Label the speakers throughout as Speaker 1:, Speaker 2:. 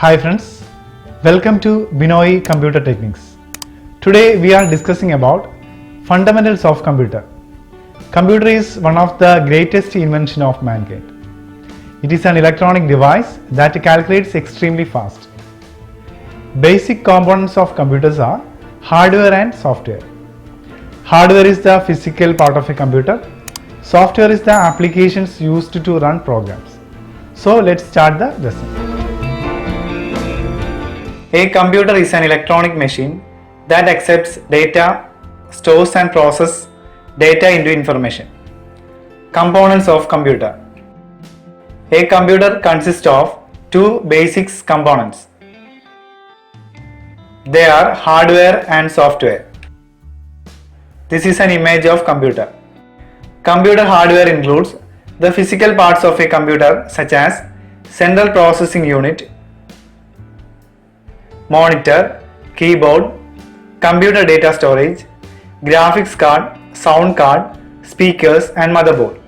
Speaker 1: Hi friends, welcome to Binoy Computer Techniques. Today we are discussing about fundamentals of computer. Computer is one of the greatest invention of mankind. It is an electronic device that calculates extremely fast. Basic components of computers are hardware and software. Hardware is the physical part of a computer. Software is the applications used to run programs. So let's start the lesson. A computer is an electronic machine that accepts data, stores and processes data into information. Components of computer. A computer consists of two basic components. They are hardware and software. This is an image of computer. Computer hardware includes the physical parts of a computer such as central processing unit, monitor, keyboard, computer data storage, graphics card, sound card, speakers and motherboard.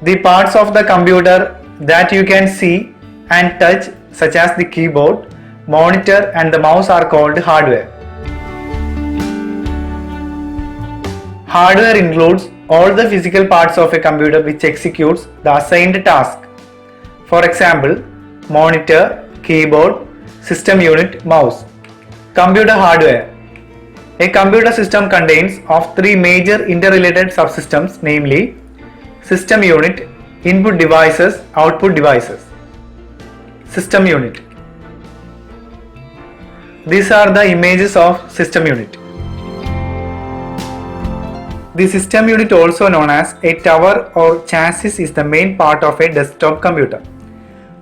Speaker 1: The parts of the computer that you can see and touch such as the keyboard, monitor and the mouse are called hardware. Hardware includes all the physical parts of a computer which executes the assigned task. For example, monitor, keyboard, system unit, mouse. Computer hardware. A computer system contains of three major interrelated subsystems, namely system unit, input devices, output devices. System unit. These are the images of system unit. The system unit, also known as a tower or chassis, is the main part of a desktop computer.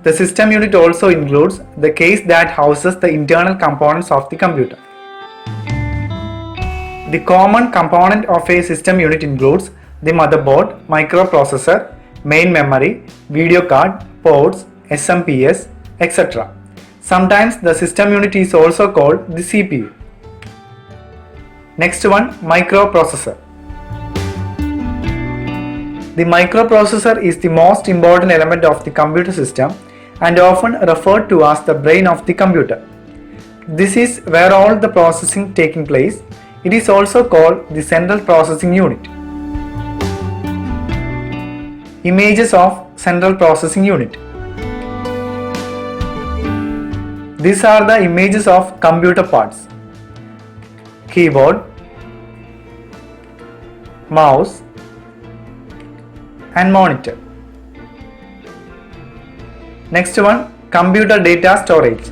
Speaker 1: The system unit also includes the case that houses the internal components of the computer. The common component of a system unit includes the motherboard, microprocessor, main memory, video card, ports, SMPS, etc. Sometimes the system unit is also called the CPU. Next one, microprocessor. The microprocessor is the most important element of the computer system and often referred to as the brain of the computer. This is where all the processing taking place. It is also called the central processing unit. Images of central processing unit. These are the images of computer parts: keyboard, mouse and monitor. Next one, computer data storage.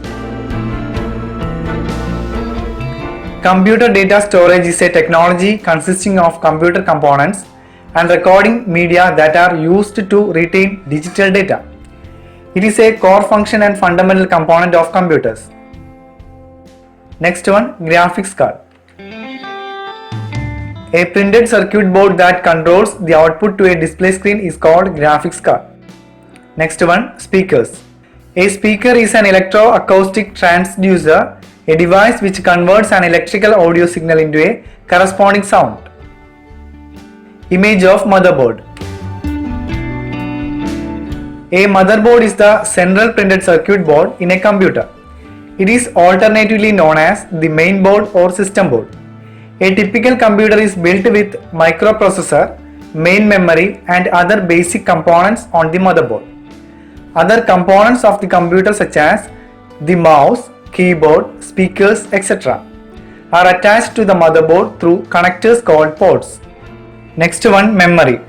Speaker 1: Computer data storage is a technology consisting of computer components and recording media that are used to retain digital data. It is a core function and fundamental component of computers. Next one, graphics card. A printed circuit board that controls the output to a display screen is called graphics card. Next one, speakers. A speaker is an electroacoustic transducer, a device which converts an electrical audio signal into a corresponding sound. Image of motherboard. A motherboard is the central printed circuit board in a computer. It is alternatively known as the main board or system board. A typical computer is built with microprocessor, main memory and other basic components on the motherboard. Other components of the computer such as the mouse, keyboard, speakers, etc. are attached to the motherboard through connectors called ports. Next one, memory.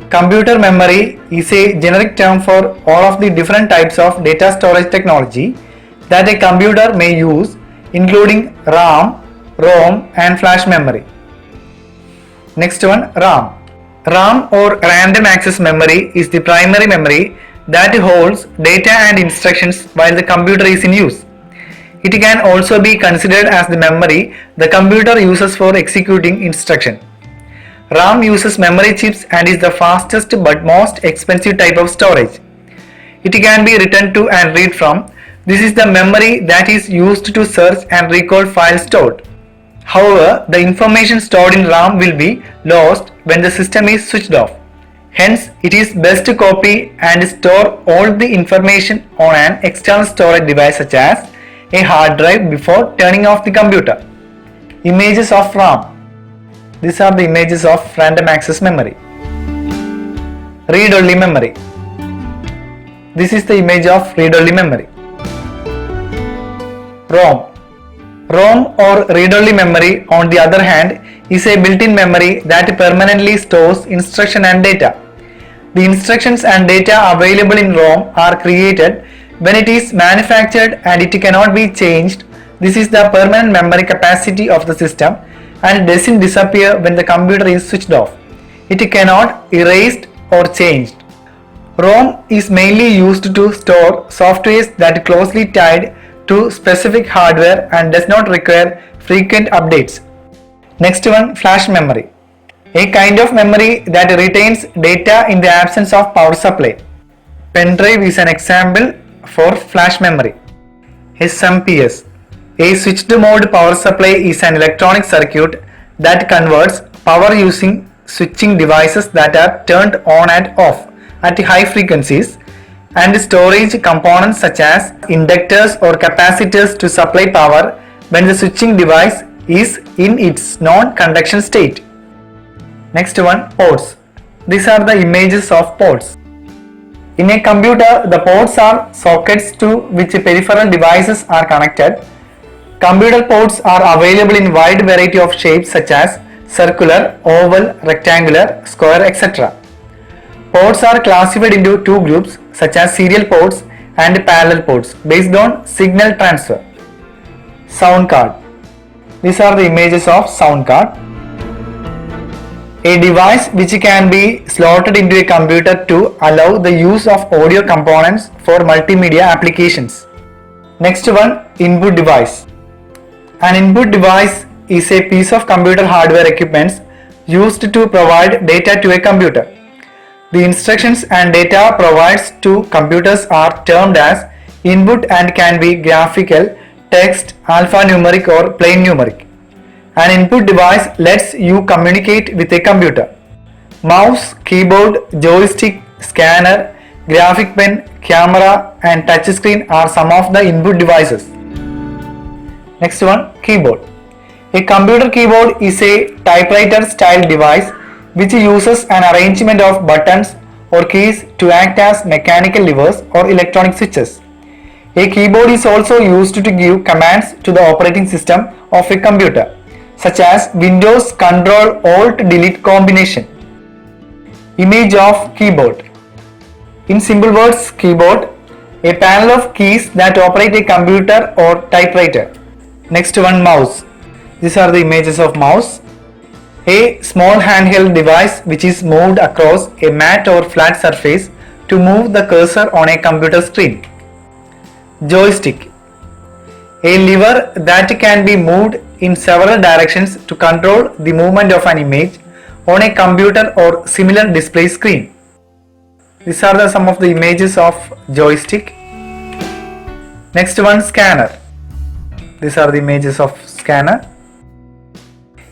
Speaker 1: Computer memory is a generic term for all of the different types of data storage technology that a computer may use, including RAM, ROM and flash memory. Next one, RAM. RAM or random access memory is the primary memory that holds data and instructions while the computer is in use. It can also be considered as the memory the computer uses for executing instruction. RAM uses memory chips and is the fastest but most expensive type of storage. It can be written to and read from. This is the memory that is used to search and recall files stored. However, the information stored in RAM will be lost when the system is switched off. Hence, it is best to copy and store all the information on an external storage device such as a hard drive before turning off the computer. Images of RAM. These are the images of random access memory. Read-only memory. This is the image of read-only memory. ROM. ROM or read-only memory, on the other hand, is a built-in memory that permanently stores instruction and data. The instructions and data available in ROM are created when it is manufactured and it cannot be changed. This is the permanent memory capacity of the system and it doesn't disappear when the computer is switched off. It cannot be erased or changed. ROM is mainly used to store softwares that are closely tied to specific hardware and does not require frequent updates. Next one, flash memory. A kind of memory that retains data in the absence of power supply. Pen drive is an example for flash memory. SMPS. A switched mode power supply is an electronic circuit that converts power using switching devices that are turned on and off at high frequencies, and storage components such as inductors or capacitors to supply power when the switching device is in its non-conduction state. Next one, ports. These are the images of ports. In a computer, the ports are sockets to which peripheral devices are connected. Computer ports are available in wide variety of shapes such as circular, oval, rectangular, square, etc. Ports are classified into two groups such as serial ports and parallel ports based on signal transfer. Sound card. These are the images of sound card. A device which can be slotted into a computer to allow the use of audio components for multimedia applications. Next one, input device. An input device is a piece of computer hardware equipment used to provide data to a computer. The instructions and data provided to computers are termed as input and can be graphical, text, alphanumeric or plain numeric. An input device lets you communicate with a computer. Mouse, keyboard, joystick, scanner, graphic pen, camera and touchscreen are some of the input devices. Next one, keyboard. A computer keyboard is a typewriter style device which uses an arrangement of buttons or keys to act as mechanical levers or electronic switches. A keyboard is also used to give commands to the operating system of a computer, such as Windows Control Alt Delete combination. Image of keyboard. In simple words, keyboard, a panel of keys that operate a computer or typewriter. Next one, mouse. These are the images of mouse. A small handheld device which is moved across a matte or flat surface to move the cursor on a computer screen. Joystick. A lever that can be moved in several directions to control the movement of an image on a computer or similar display screen. These are some of the images of joystick. Next one, scanner. These are the images of scanner.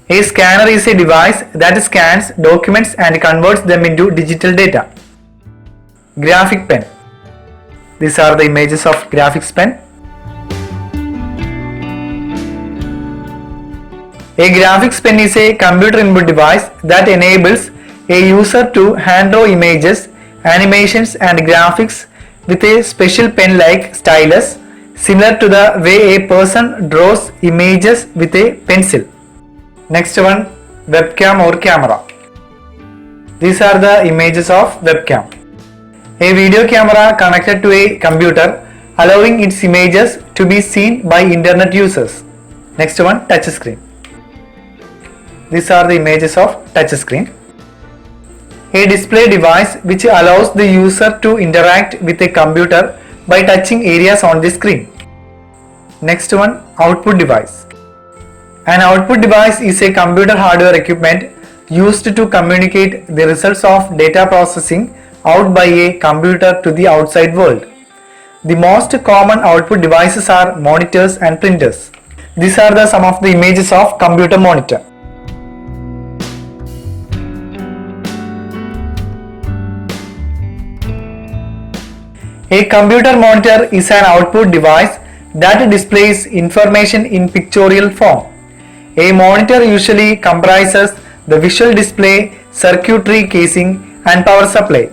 Speaker 1: A scanner is a device that scans documents and converts them into digital data. Graphic pen. These are the images of graphics pen. A graphics pen is a computer input device that enables a user to hand draw images, animations and graphics with a special pen like stylus, similar to the way a person draws images with a pencil. Next one, webcam or camera. These are the images of webcam. A video camera connected to a computer, allowing its images to be seen by internet users. Next one, touch screen. These are the images of touch screen. A display device which allows the user to interact with a computer by touching areas on the screen. Next one, output device. An output device is a computer hardware equipment used to communicate the results of data processing out by a computer to the outside world. The most common output devices are monitors and printers. These are some of the images of computer monitor. A computer monitor is an output device that displays information in pictorial form. A monitor usually comprises the visual display, circuitry casing, and power supply.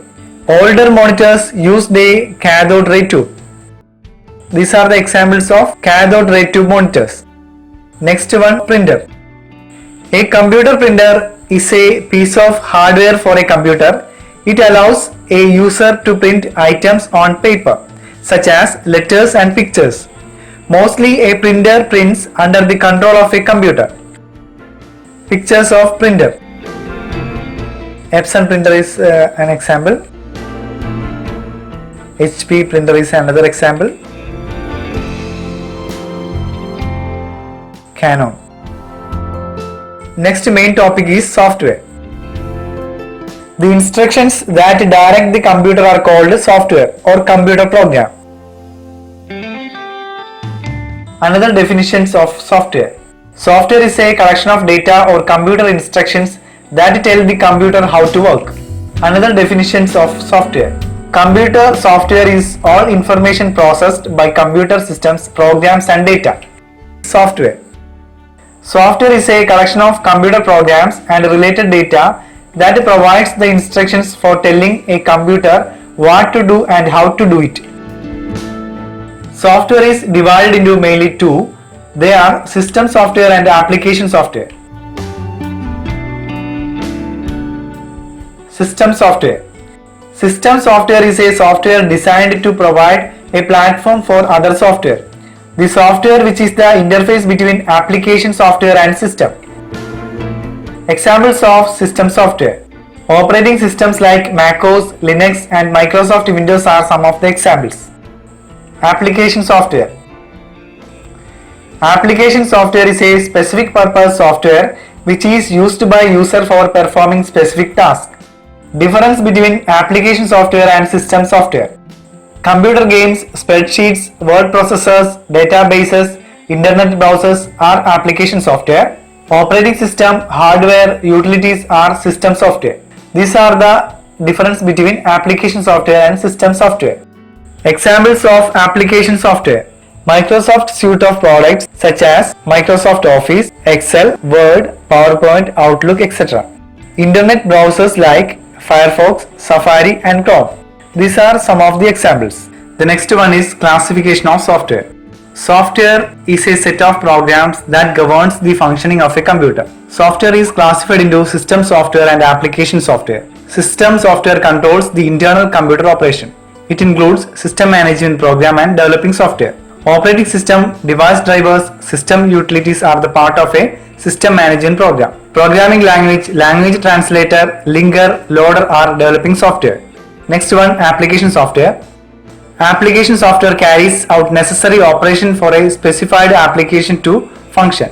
Speaker 1: Older monitors used a cathode ray tube. These are the examples of cathode ray tube monitors. Next one, printer. A computer printer is a piece of hardware for a computer. It allows a user to print items on paper, such as letters and pictures. Mostly a printer prints under the control of a computer. Pictures of printer. Epson printer is an example. HP printer is another example. Canon. Next main topic is software. The instructions that direct the computer are called software or computer program. Another definitions of software. Software is a collection of data or computer instructions that tell the computer how to work. Another definitions of software. Computer software is all information processed by computer systems, programs and data. Software. Software is a collection of computer programs and related data that provides the instructions for telling a computer what to do and how to do it. Software is divided into mainly two. They are system software and application software. System software. System software is a software designed to provide a platform for other software. The software which is the interface between application software and system. Examples of system software. Operating systems like MacOS, Linux and Microsoft Windows are some of the examples. Application software. Application software is a specific purpose software which is used by user for performing specific tasks. Difference between application software and system software. Computer games, spreadsheets, word processors, databases, internet browsers are application software. Operating system, hardware, utilities are system software. These are the difference between application software and system software. Examples of application software. Microsoft suite of products such as Microsoft Office, Excel, Word, PowerPoint, Outlook, etc. Internet browsers like Firefox, Safari and Chrome. These are some of the examples. The next one is classification of software. Software is a set of programs that governs the functioning of a computer. Software is classified into system software and application software. System software controls the internal computer operation. It includes system management program and developing software. Operating system, device drivers, system utilities are the part of a system management program. Programming language, language translator, linker, loader are developing software. Next one, application software. Application software carries out necessary operation for a specified application to function.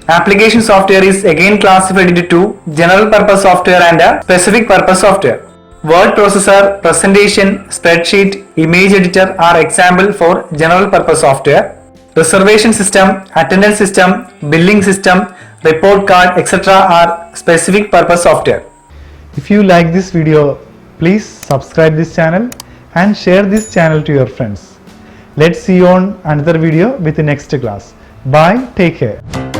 Speaker 1: Application software is again classified into two, general purpose software and a specific purpose software. Word processor, presentation, spreadsheet, image editor are example for general purpose software. Reservation system, attendance system, billing system, report card, etc. are specific purpose software. If you like this video, please subscribe this channel and share this channel to your friends. Let's see you on another video with the next class. Bye, take care.